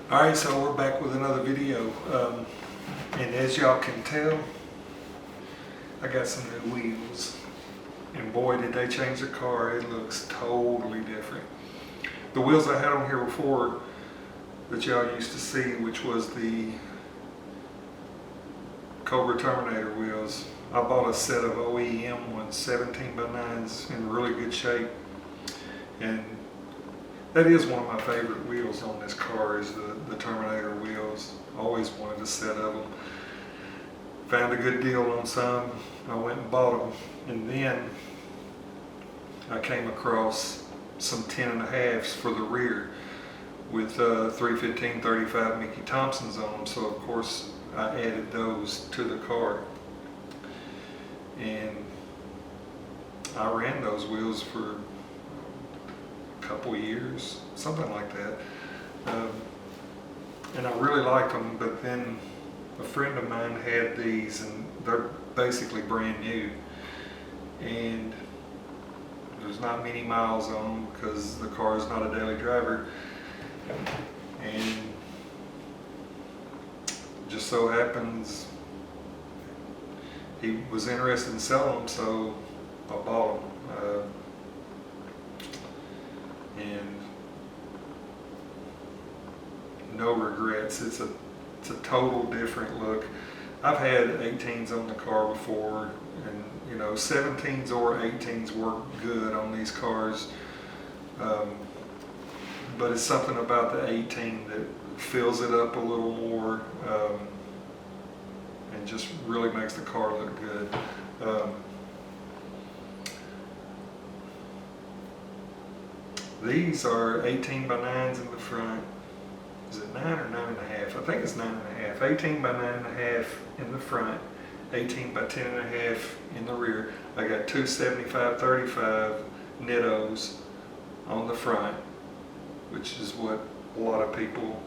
Alright, so we're back with another video, and as y'all can tell, I got some new wheels, and boy did they change the car. It looks totally different. The wheels I had on here before that y'all used to see, which was the Cobra Terminator wheels, I bought a set of OEM ones, 17x9s in really good shape, and that is one of my favorite wheels on this car, is the Terminator wheels. Always wanted a set of them. Found a good deal on some. I went and bought them. And then I came across some 10.5s for the rear with 315/35 Mickey Thompsons on them. So of course I added those to the car. And I ran those wheels for couple years, something like that, and I really liked them. But then a friend of mine had these, and they're basically brand new, and there's not many miles on them because the car is not a daily driver, and just so happens he was interested in selling them, so I bought them. And no regrets. It's a total different look. I've had 18s on the car before, and you know, 17s or 18s work good on these cars, but it's something about the 18 that fills it up a little more, and just really makes the car look good. These are 18x9s in the front. Is it 9 or 9.5? I think it's 9.5. 18x9.5 in the front, 18x10.5 in the rear. I got two 75/35 Nittos on the front, which is what a lot of people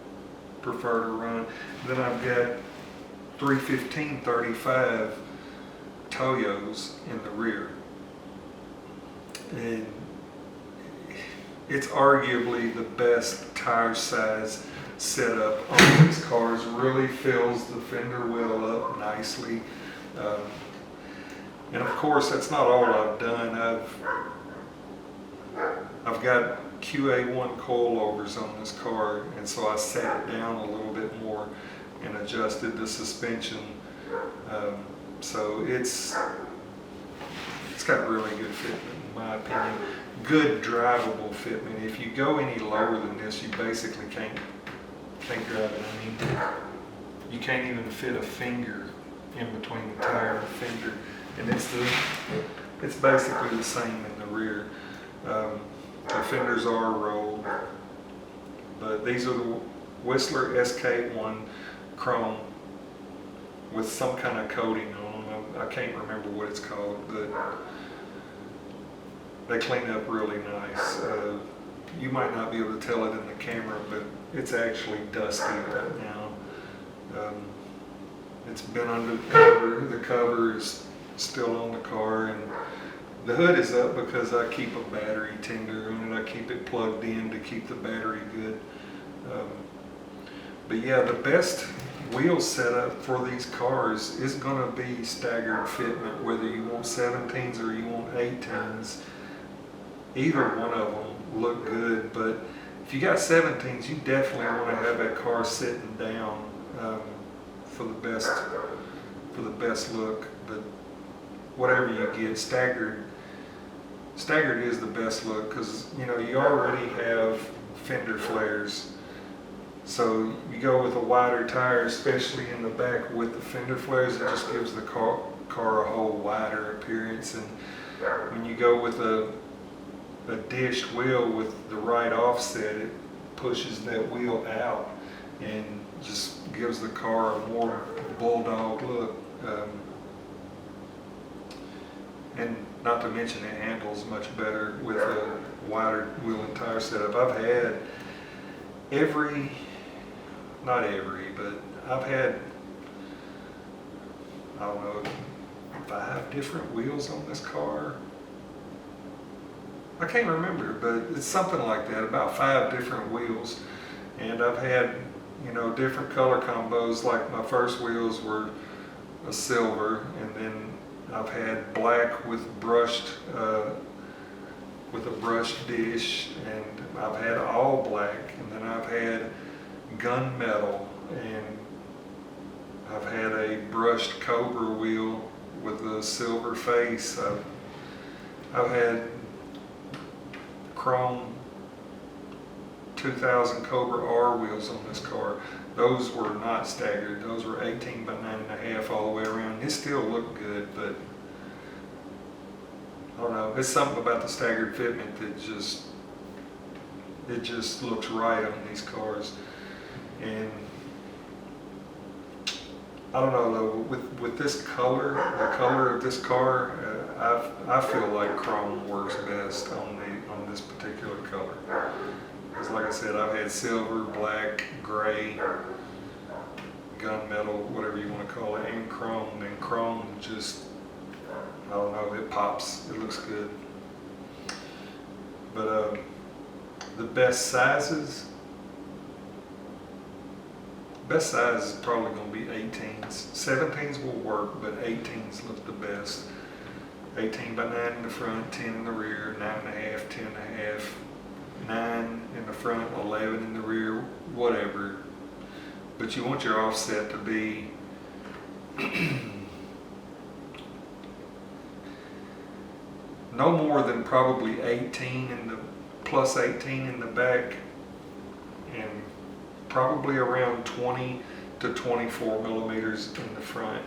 prefer to run. Then I've got 315/35 Toyos in the rear. And it's arguably the best tire size setup on these cars. Really fills the fender well up nicely. And of course, that's not all I've done. I've got QA1 coilovers on this car, and so I sat it down a little bit more and adjusted the suspension. So it's got really good fitment, in my opinion. Good drivable fitment. If you go any lower than this, you basically can't drive it. I mean, you can't even fit a finger in between the tire and the fender, and it's basically the same in the rear. The fenders are rolled, but these are the Whistler SK1 chrome with some kind of coating on them. I can't remember what it's called, but they clean up really nice. You might not be able to tell it in the camera, but it's actually dusty right now. It's been under the cover. The cover is still on the car, and the hood is up because I keep a battery tender on it. I keep it plugged in to keep the battery good. But yeah, the best wheel setup for these cars is going to be staggered fitment, whether you want 17s or you want 18s. Either one of them look good, but if you got 17s, you definitely want to have that car sitting down for the best look. But whatever you get, staggered is the best look, because you know you already have fender flares. So you go with a wider tire, especially in the back with the fender flares, it just gives the car a whole wider appearance. And when you go with a dished wheel with the right offset, it pushes that wheel out and just gives the car a more bulldog look. And not to mention, it handles much better with a wider wheel and tire setup. I've had not every, but I've had, I don't know, 5 different wheels on this car. I can't remember, but it's something like that, about 5 different wheels. And I've had you know, different color combos. Like my first wheels were a silver, and then I've had black with a brushed dish, and I've had all black, and then I've had gunmetal, and I've had a brushed Cobra wheel with a silver face. I've had chrome 2000 Cobra R wheels on this car. Those were not staggered. Those were 18 by 9.5 all the way around. It still looked good, but I don't know. It's something about the staggered fitment that it just looks right on these cars. And I don't know though, with this color, the color of this car, I feel like chrome works best on this particular color. Because like I said, I've had silver, black, gray, gunmetal, whatever you want to call it, and chrome. And chrome just, I don't know, it pops. It looks good. But the best size is probably going to be 18s. 17s will work, but 18s look the best. 18 by 9 in the front, 10 in the rear, 9.5, 10.5, 9 in the front, 11 in the rear, whatever. But you want your offset to be no more than probably 18 in the plus 18 in the back, and probably around 20 to 24 millimeters in the front.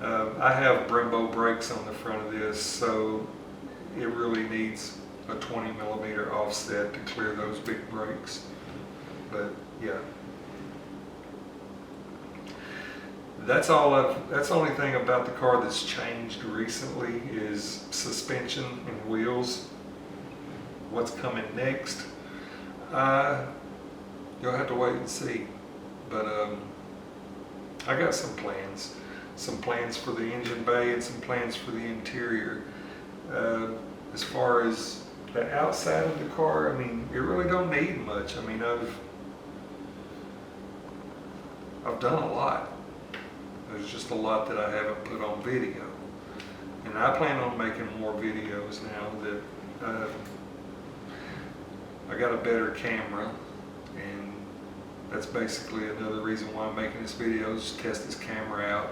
I have Brembo brakes on the front of this, so it really needs a 20 millimeter offset to clear those big brakes. But yeah, that's the only thing about the car that's changed recently is suspension and wheels. What's coming next? You'll have to wait and see. But I got some plans. Some plans for the engine bay and some plans for the interior. As far as the outside of the car, I mean, it really don't need much. I mean, I've done a lot. There's just a lot that I haven't put on video. And I plan on making more videos now that I got a better camera, and that's basically another reason why I'm making this video, is to test this camera out.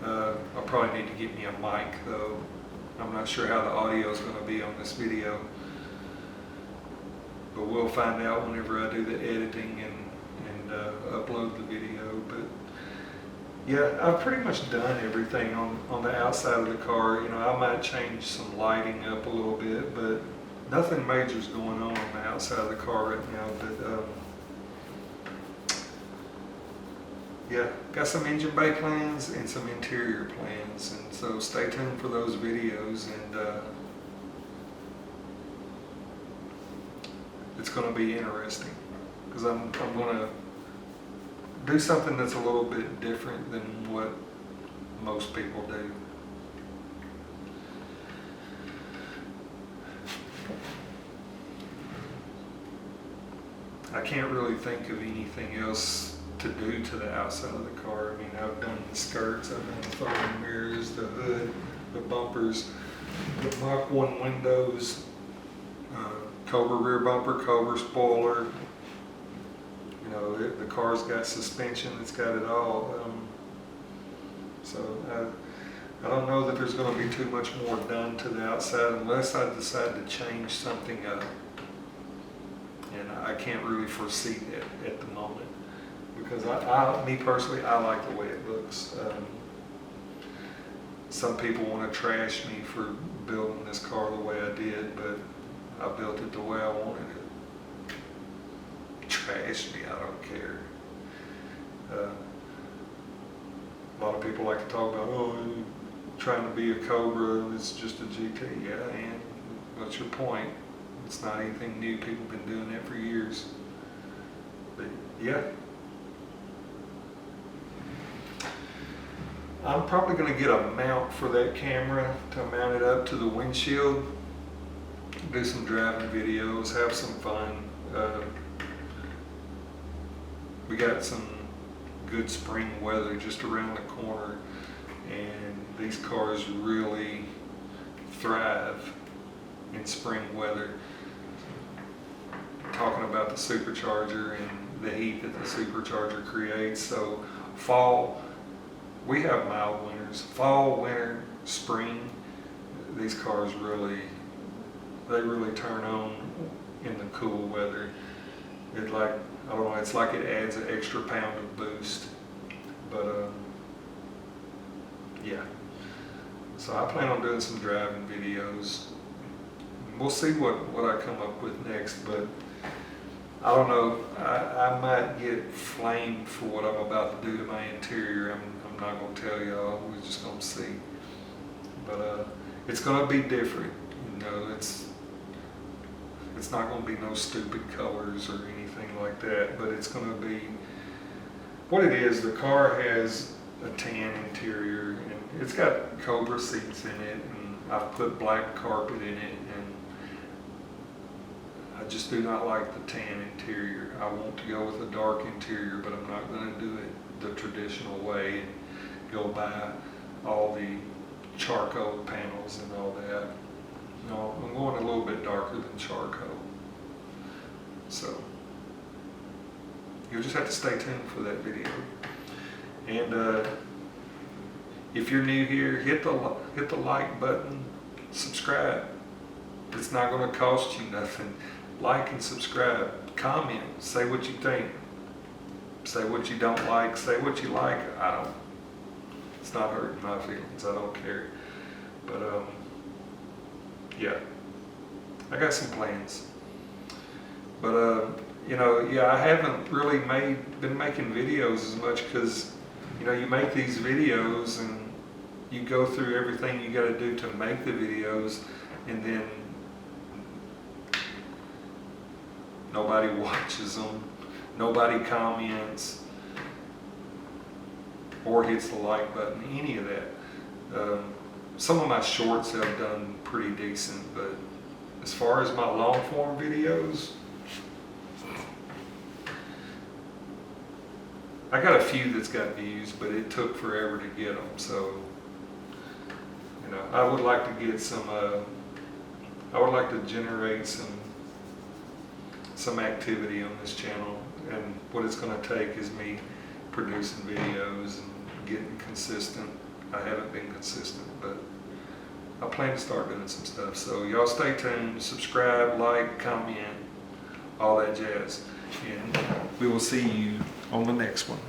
I'll probably need to get me a mic though. I'm not sure how the audio is going to be on this video, but we'll find out whenever I do the editing and upload the video. But yeah, I've pretty much done everything on the outside of the car. You know, I might change some lighting up a little bit, but nothing major is going on the outside of the car right now. But yeah, got some engine bay plans and some interior plans, and so stay tuned for those videos. And it's going to be interesting because I'm going to do something that's a little bit different than what most people do. I can't really think of anything else to do to the outside of the car. I mean, I've done the skirts, I've done the folding mirrors, the hood, the bumpers, the Mach 1 windows, Cobra rear bumper, Cobra spoiler. You know, the car's got suspension, it's got it all. So I don't know that there's going to be too much more done to the outside unless I decide to change something up. And I can't really foresee that at the moment. Because me personally, I like the way it looks. Some people want to trash me for building this car the way I did, but I built it the way I wanted it. Trash me, I don't care. A lot of people like to talk about, oh, trying to be a Cobra and it's just a GT. Yeah, and what's your point? It's not anything new. People have been doing that for years. But yeah. I'm probably going to get a mount for that camera to mount it up to the windshield, do some driving videos, have some fun. we got some good spring weather just around the corner, and these cars really thrive in spring weather. Talking about the supercharger and the heat that the supercharger creates. So fall, we have mild winters. Fall, winter, spring, these cars really turn on in the cool weather. I don't know, it's like it adds an extra pound of boost. But yeah. So I plan on doing some driving videos. We'll see what I come up with next, but I don't know, I might get flamed for what I'm about to do to my interior. I'm not going to tell y'all, we're just going to see. But it's going to be different, you know, it's not going to be no stupid colors or anything like that, but it's going to be what it is. The car has a tan interior, and it's got Cobra seats in it, and I've put black carpet in it, and I just do not like the tan interior. I want to go with a dark interior, but I'm not going to do it the traditional way and go buy all the charcoal panels and all that. No, I'm going a little bit darker than charcoal. So you'll just have to stay tuned for that video. And if you're new here, hit the like button, subscribe. It's not going to cost you nothing. Like and subscribe. Comment. Say what you think. Say what you don't like. Say what you like. It's not hurting my feelings. I don't care. But yeah, I got some plans. But you know, yeah, I haven't really been making videos as much because, you know, you make these videos and you go through everything you got to do to make the videos, and then nobody watches them, nobody comments or hits the like button, any of that. Some of my shorts have done pretty decent, but as far as my long form videos, I got a few that's got views, but it took forever to get them. So, you know, I would like to get some, I would like to generate some activity on this channel, and what it's going to take is me producing videos and getting consistent. I haven't been consistent, but I plan to start doing some stuff. So y'all stay tuned, subscribe, like, comment, all that jazz, and we will see you on the next one.